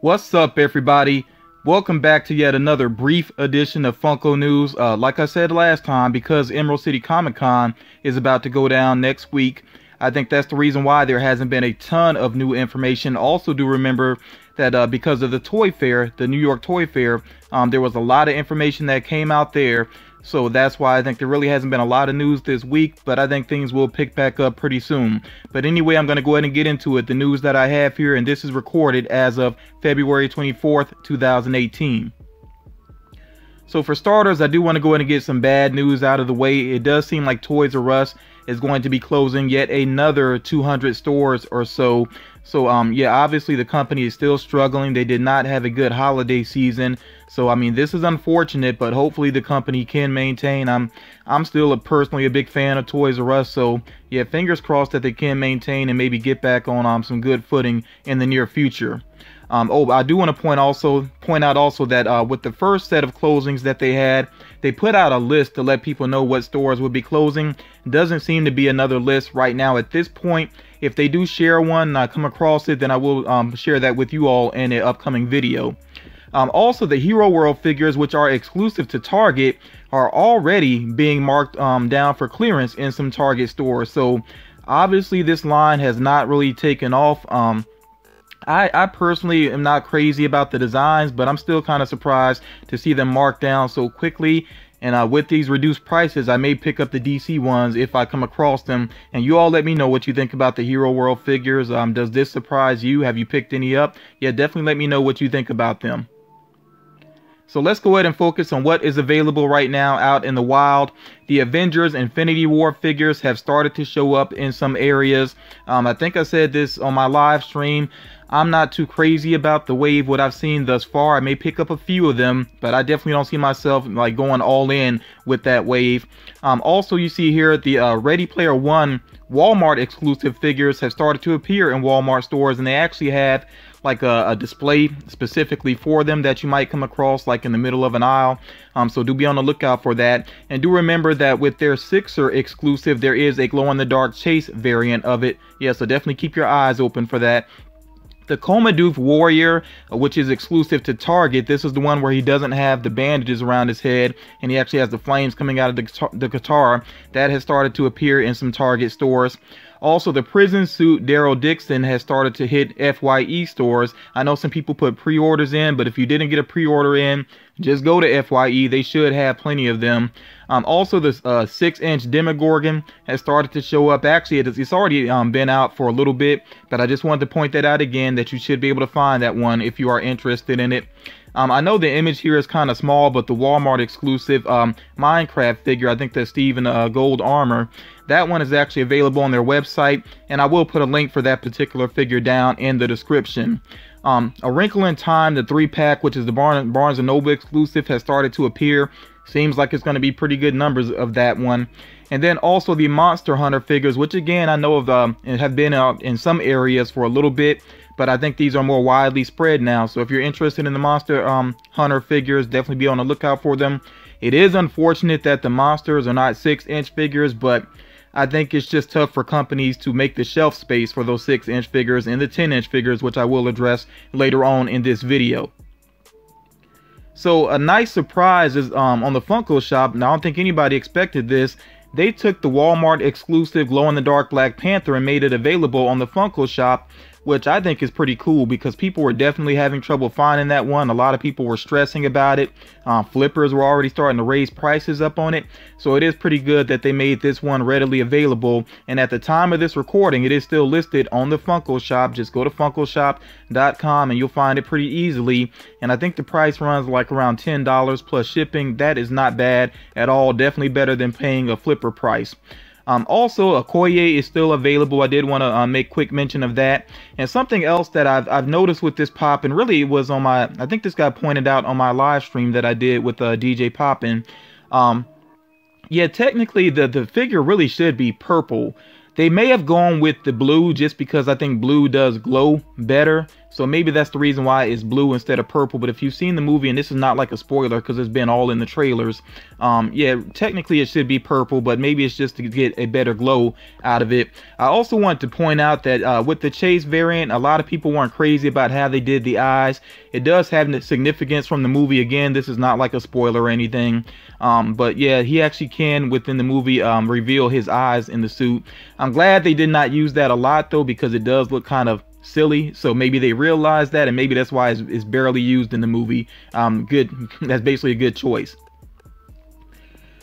What's up, everybody? Welcome back to yet another brief edition of Funko News. Like I said last time, because Emerald City Comic Con is about to go down next week, I think that's the reason why there hasn't been a ton of new information. Also, do remember that because of the Toy Fair, the New York Toy Fair, there was a lot of information that came out there. So that's why I think there really hasn't been a lot of news this week, but I think things will pick back up pretty soon. But anyway, I'm going to go ahead and get into it. The news that I have here, and this is recorded as of February 24th, 2018. So for starters, I do want to go ahead and get some bad news out of the way. It does seem like Toys R Us is going to be closing yet another 200 stores or so. So yeah, obviously the company is still struggling. They did not have a good holiday season. So I mean, this is unfortunate, but hopefully the company can maintain. I'm still personally a big fan of Toys R Us. So yeah, fingers crossed that they can maintain and maybe get back on some good footing in the near future. Oh, I do want to point out also that with the first set of closings that they had, they put out a list to let people know what stores would be closing. Doesn't seem to be another list right now at this point. If they do share one and I come across it, then I will share that with you all in an upcoming video. Also, the Hero World figures, which are exclusive to Target, are already being marked down for clearance in some Target stores. So obviously this line has not really taken off. I personally am not crazy about the designs, but I'm still kind of surprised to see them marked down so quickly. And with these reduced prices, I may pick up the DC ones if I come across them. And you all let me know what you think about the Hero World figures. Does this surprise you? Have you picked any up? Yeah, definitely let me know what you think about them. So let's go ahead and focus on what is available right now out in the wild. The Avengers Infinity War figures have started to show up in some areas. I think I said this on my live stream. I'm not too crazy about the wave, what I've seen thus far. I may pick up a few of them, but I definitely don't see myself like going all in with that wave. Also, you see here the Ready Player One Walmart exclusive figures have started to appear in Walmart stores, and they actually have like a display specifically for them that you might come across like in the middle of an aisle. So do be on the lookout for that. And do remember that with their Sixer exclusive, there is a glow-in-the-dark chase variant of it. Yeah, so definitely keep your eyes open for that. The Comadoof Warrior, which is exclusive to Target. This is the one where he doesn't have the bandages around his head and he actually has the flames coming out of the guitar. That has started to appear in some Target stores. Also, the Prison Suit Daryl Dixon has started to hit FYE stores. I know some people put pre-orders in, but if you didn't get a pre-order in, just go to FYE. They should have plenty of them. Also, the 6-inch Demogorgon has started to show up. Actually, it's already been out for a little bit, but I just wanted to point that out again, that you should be able to find that one if you are interested in it. I know the image here is kind of small, but the Walmart exclusive Minecraft figure, I think that's Steve in gold armor, that one is actually available on their website, and I will put a link for that particular figure down in the description. A Wrinkle in Time, the 3-pack, which is the Barnes & Noble exclusive, has started to appear. Seems like it's going to be pretty good numbers of that one. And then also the Monster Hunter figures, which again I know of have been out in some areas for a little bit, but I think these are more widely spread now. So if you're interested in the Monster Hunter figures, definitely be on the lookout for them. It is unfortunate that the monsters are not 6-inch figures, but I think it's just tough for companies to make the shelf space for those 6-inch figures and the 10-inch figures, which I will address later on in this video. So a nice surprise is on the Funko shop. Now, I don't think anybody expected this. They took the Walmart exclusive glow-in-the-dark Black Panther and made it available on the Funko shop, which I think is pretty cool because people were definitely having trouble finding that one. A lot of people were stressing about it. Flippers were already starting to raise prices up on it. So it is pretty good that they made this one readily available. And at the time of this recording, it is still listed on the Funko shop. Just go to funkoshop.com and you'll find it pretty easily. And I think the price runs like around $10 plus shipping. That is not bad at all. Definitely better than paying a flipper price. Also, Okoye is still available. I did want to make quick mention of that. And something else that I've noticed with this pop, and really it was on my, I think this got pointed out on my live stream that I did with DJ Poppin'. Yeah, technically the figure really should be purple. They may have gone with the blue just because I think blue does glow better So maybe that's the reason why it's blue instead of purple. But if you've seen the movie, and this is not like a spoiler because it's been all in the trailers, yeah, technically it should be purple, but maybe it's just to get a better glow out of it. I also want to point out that with the Chase variant, a lot of people weren't crazy about how they did the eyes. It does have significance from the movie. Again, this is not like a spoiler or anything, but yeah, he actually can within the movie reveal his eyes in the suit. I'm glad they did not use that a lot though, because it does look kind of silly. So maybe they realized that, and maybe that's why it's barely used in the movie. Good. That's basically a good choice.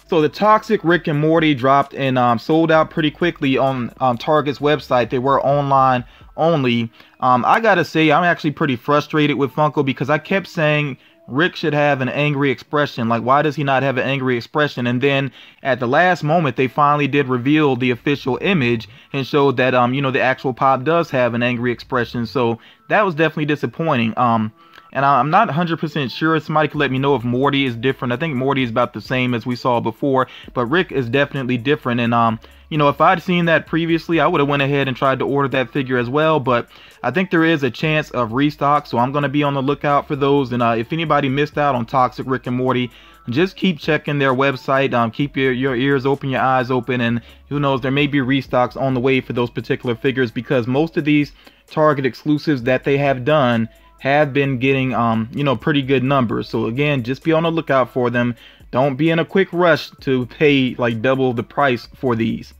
So the Toxic Rick and Morty dropped and sold out pretty quickly on Target's website. They were online only. I gotta say, I'm actually pretty frustrated with Funko because I kept saying Rick should have an angry expression. Like, why does he not have an angry expression? And then at the last moment, they finally did reveal the official image and showed that, you know, the actual Pop does have an angry expression. So that was definitely disappointing. And I'm not 100% sure. Somebody could let me know if Morty is different. I think Morty is about the same as we saw before, but Rick is definitely different. And, you know, if I'd seen that previously, I would have went ahead and tried to order that figure as well. But I think there is a chance of restock, so I'm going to be on the lookout for those. And if anybody missed out on Toxic Rick and Morty, just keep checking their website. Keep your ears open, your eyes open, and who knows, there may be restocks on the way for those particular figures, because most of these Target exclusives that they have done have been getting you know, pretty good numbers. So again, just be on the lookout for them. Don't be in a quick rush to pay like double the price for these.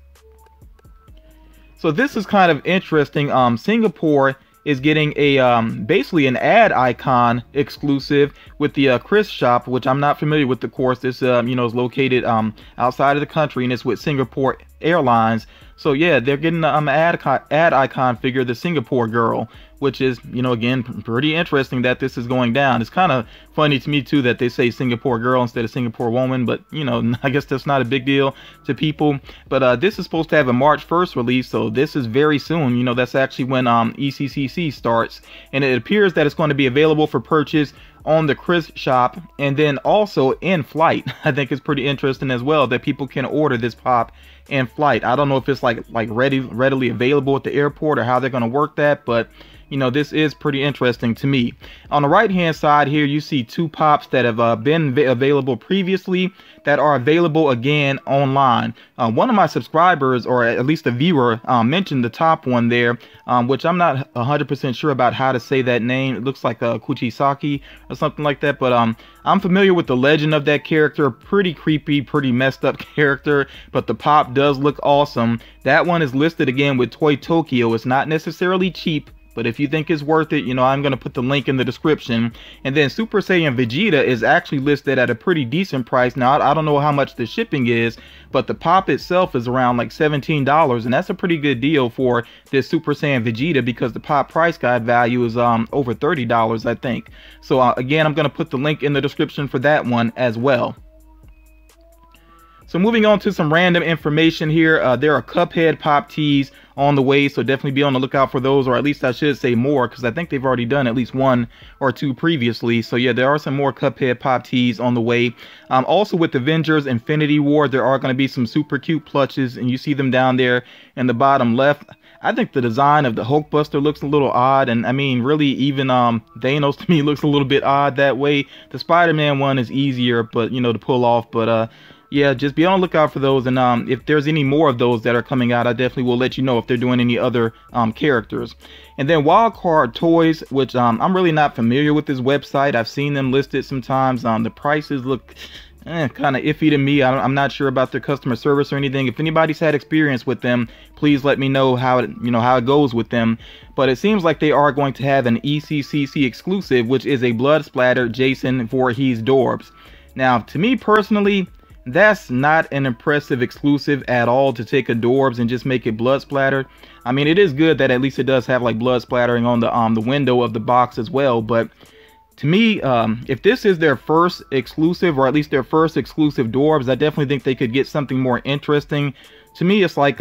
So this is kind of interesting. Singapore is getting a basically an ad icon exclusive with the Chris shop, which I'm not familiar with. Of course, this you know, is located outside of the country, and it's with Singapore Airlines. So yeah, they're getting an ad icon figure, the Singapore girl, which is, you know, again, pretty interesting that this is going down. It's kind of funny to me too that they say Singapore girl instead of Singapore woman, but you know, I guess that's not a big deal to people. But this is supposed to have a March 1st release, so this is very soon. You know, that's actually when ECCC starts, and it appears that it's going to be available for purchase on the Chris shop and then also in flight. I think it's pretty interesting as well that people can order this Pop in flight. I don't know if it's like readily available at the airport or how they're going to work that, but you know, this is pretty interesting to me. On the right hand side here, you see two Pops that have been available previously that are available again online. One of my subscribers, or at least a viewer, mentioned the top one there, which I'm not 100% sure about how to say that name. It looks like a Kuchisake or something like that, but I'm familiar with the legend of that character. Pretty creepy, pretty messed up character, but the Pop does look awesome. That one is listed again with Toy Tokyo. It's not necessarily cheap, but if you think it's worth it, you know, I'm going to put the link in the description. And then Super Saiyan Vegeta is actually listed at a pretty decent price. Now, I don't know how much the shipping is, but the Pop itself is around like $17. And that's a pretty good deal for this Super Saiyan Vegeta, because the Pop price guide value is over $30, I think. So again, I'm going to put the link in the description for that one as well. So moving on to some random information here, there are Cuphead Pop tees on the way, so definitely be on the lookout for those, or at least I should say more, because I think they've already done at least one or two previously. So yeah, there are some more Cuphead Pop tees on the way. Also with Avengers Infinity War, there are going to be some super cute plushes, and you see them down there in the bottom left. I think the design of the Hulkbuster looks a little odd, and I mean, really, even Thanos to me looks a little bit odd that way. The Spider-Man one is easier, but you know, to pull off, but yeah, just be on the lookout for those. And if there's any more of those that are coming out, I definitely will let you know if they're doing any other characters. And then Wildcard Toys, which I'm really not familiar with this website. I've seen them listed sometimes. The prices look kind of iffy to me. I'm not sure about their customer service or anything. If anybody's had experience with them, please let me know how it goes with them. But it seems like they are going to have an ECCC exclusive, which is a blood splatter Jason Voorhees Dorbs. Now, to me personally, that's not an impressive exclusive at all, to take a Dorbs and just make it blood splattered. I mean, it is good that at least it does have like blood splattering on the window of the box as well. But to me, if this is their first exclusive, or at least their first exclusive Dorbs, I definitely think they could get something more interesting. To me, it's like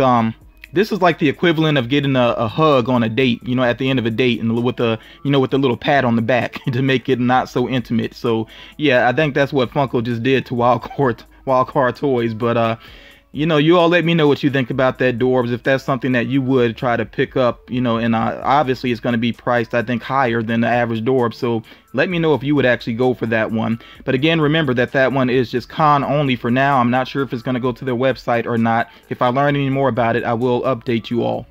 this is like the equivalent of getting a hug on a date, you know, at the end of a date, and with the, you know, with the little pat on the back to make it not so intimate. So yeah, I think that's what Funko just did to Wildcard Toys. But you know, you all let me know what you think about that, Dorbs, if that's something that you would try to pick up, you know. And obviously it's going to be priced, I think, higher than the average Dorb, so let me know if you would actually go for that one. But again, remember that that one is just con only for now. I'm not sure if it's going to go to their website or not. If I learn any more about it, I will update you all.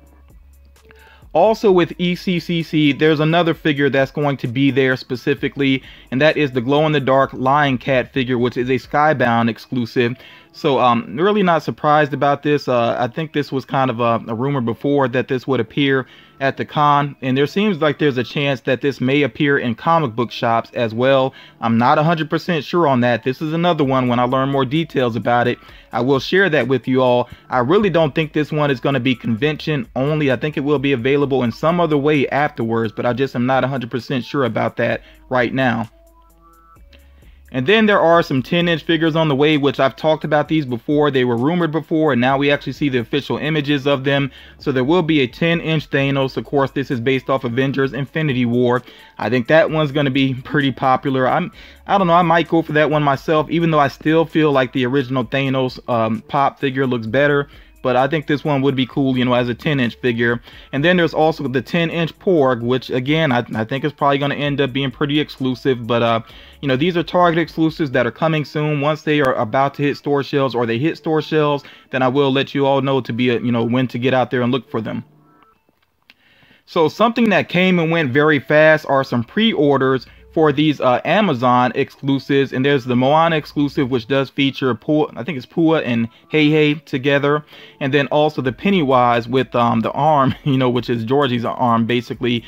Also with ECCC, there's another figure that's going to be there specifically, and that is the glow-in-the-dark Lion Cat figure, which is a Skybound exclusive. So really not surprised about this. I think this was kind of a rumor before that this would appear at the con, and there seems like there's a chance that this may appear in comic book shops as well. I'm not 100% sure on that. This is another one. When I learn more details about it, I will share that with you all. I really don't think this one is going to be convention only. I think it will be available in some other way afterwards, but I just am not 100% sure about that right now. And then there are some 10-inch figures on the way, which I've talked about these before. They were rumored before, and now we actually see the official images of them. So there will be a 10-inch Thanos. Of course, this is based off Avengers Infinity War. I think that one's going to be pretty popular. I don't know, I might go for that one myself, even though I still feel like the original Thanos pop figure looks better. But I think this one would be cool, you know, as a 10-inch figure. And then there's also the 10-inch Porg, which again, I think is probably going to end up being pretty exclusive. But, you know, these are Target exclusives that are coming soon. Once they are about to hit store shelves, or they hit store shelves, then I will let you all know to be, you know, when to get out there and look for them. So something that came and went very fast are some pre-orders for these Amazon exclusives. And there's the Moana exclusive, which does feature I think it's Pua and Hei Hei together, and then also the Pennywise with the arm, you know, which is Georgie's arm basically,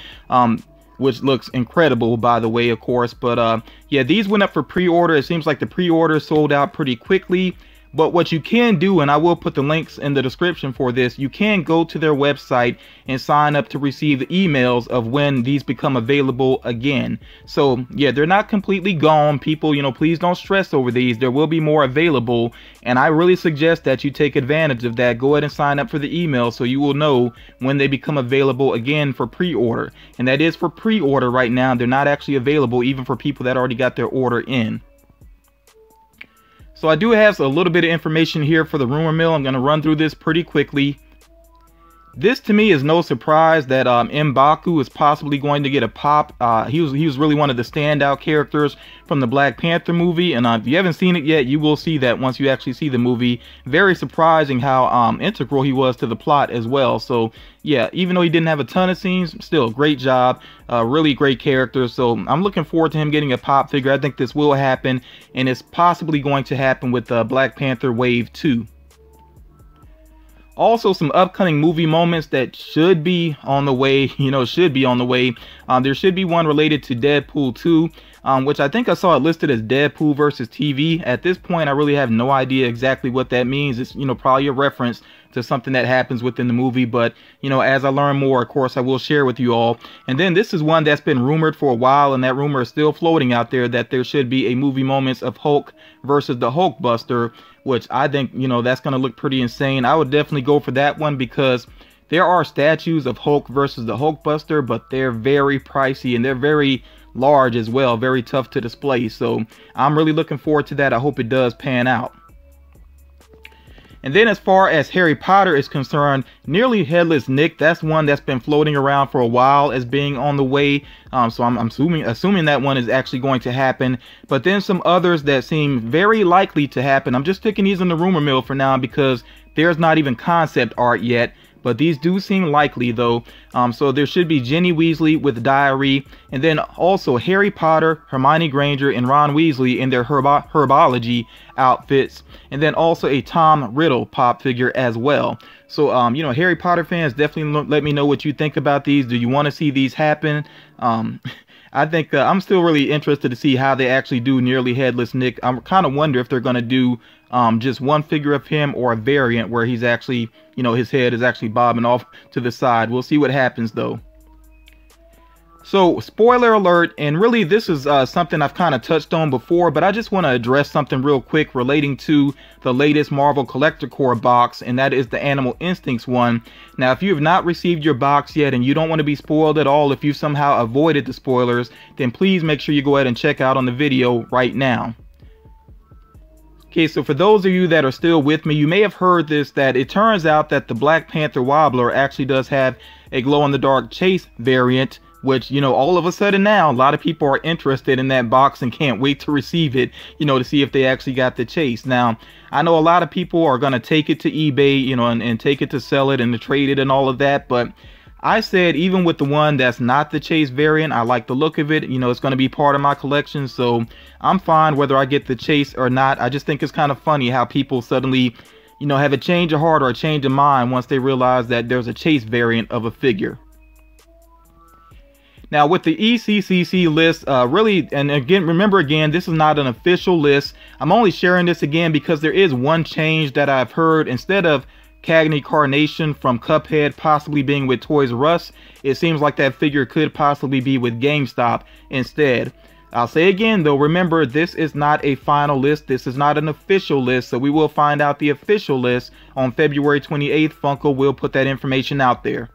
which looks incredible, by the way, of course. But yeah, these went up for pre-order. It seems like the pre-order sold out pretty quickly. But what you can do, and I will put the links in the description for this, you can go to their website and sign up to receive the emails of when these become available again. So yeah, they're not completely gone. People, you know, please don't stress over these. There will be more available, and I really suggest that you take advantage of that. Go ahead and sign up for the email so you will know when they become available again for pre-order. And that is for pre-order right now. They're not actually available even for people that already got their order in. So I do have a little bit of information here for the rumor mill. I'm going to run through this pretty quickly. This to me is no surprise that M'Baku is possibly going to get a pop. He was really one of the standout characters from the Black Panther movie, and if you haven't seen it yet, you will see that once you actually see the movie. Very surprising how integral he was to the plot as well. So yeah, even though he didn't have a ton of scenes, still great job, really great character. So I'm looking forward to him getting a pop figure. I think this will happen, and it's possibly going to happen with Black Panther Wave 2. Also, some upcoming movie moments that should be on the way, you know, there should be one related to Deadpool 2, which I think I saw it listed as Deadpool versus TV. At this point, I really have no idea exactly what that means. It's, you know, probably a reference to something that happens within the movie, but, you know, as I learn more, of course, I will share with you all. And then this is one that's been rumored for a while, and that rumor is still floating out there, that there should be a movie moments of Hulk versus the Hulkbuster, which I think, you know, that's going to look pretty insane. I would definitely go for that one, because there are statues of Hulk versus the Hulkbuster, but they're very pricey and they're very large as well, very tough to display. So I'm really looking forward to that. I hope it does pan out. And then as far as Harry Potter is concerned, Nearly Headless Nick, that's one that's been floating around for a while as being on the way. So I'm assuming that one is actually going to happen. But then some others that seem very likely to happen. I'm just sticking these in the rumor mill for now because there's not even concept art yet. But these do seem likely though. So there should be Ginny Weasley with Diary, and then also Harry Potter, Hermione Granger, and Ron Weasley in their herbology outfits, and then also a Tom Riddle pop figure as well. So you know, Harry Potter fans, definitely let me know what you think about these. Do you want to see these happen? I think I'm still really interested to see how they actually do Nearly Headless Nick. I kind of wonder if they're going to do just one figure of him, or a variant where he's actually, you know, his head is actually bobbing off to the side. We'll see what happens though. So spoiler alert, and really this is something I've kind of touched on before, but I just want to address something real quick relating to the latest Marvel Collector Corps box, and that is the Animal Instincts one. Now, if you have not received your box yet and you don't want to be spoiled at all, if you somehow avoided the spoilers, then please make sure you go ahead and check out on the video right now. Okay, so for those of you that are still with me, you may have heard this, that it turns out that the Black Panther Wobbler actually does have a glow-in-the-dark chase variant, which, you know, all of a sudden now, a lot of people are interested in that box and can't wait to receive it, you know, to see if they actually got the chase. Now, I know a lot of people are going to take it to eBay, you know, and take it to sell it and to trade it and all of that, but I said even with the one that's not the chase variant, I like the look of it. You know, it's going to be part of my collection, so I'm fine whether I get the chase or not. I just think it's kind of funny how people suddenly, you know, have a change of heart or a change of mind once they realize that there's a chase variant of a figure. Now with the ECCC list, really, and again, remember again, this is not an official list. I'm only sharing this again because there is one change that I've heard. Instead of Cagney Carnation from Cuphead possibly being with Toys R Us, it seems like that figure could possibly be with GameStop instead. I'll say again though, remember, this is not a final list. This is not an official list, so we will find out the official list on February 28th. Funko will put that information out there.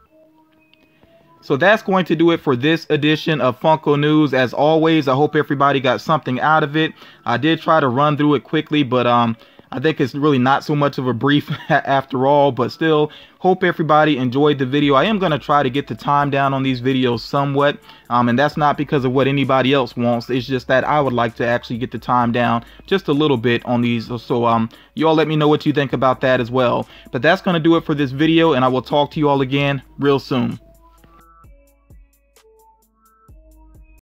So that's going to do it for this edition of Funko News. As always, I hope everybody got something out of it. I did try to run through it quickly, but I think it's really not so much of a brief after all, but still, hope everybody enjoyed the video. I am going to try to get the time down on these videos somewhat, and that's not because of what anybody else wants. It's just that I would like to actually get the time down just a little bit on these. So you all let me know what you think about that as well. But that's going to do it for this video, and I will talk to you all again real soon.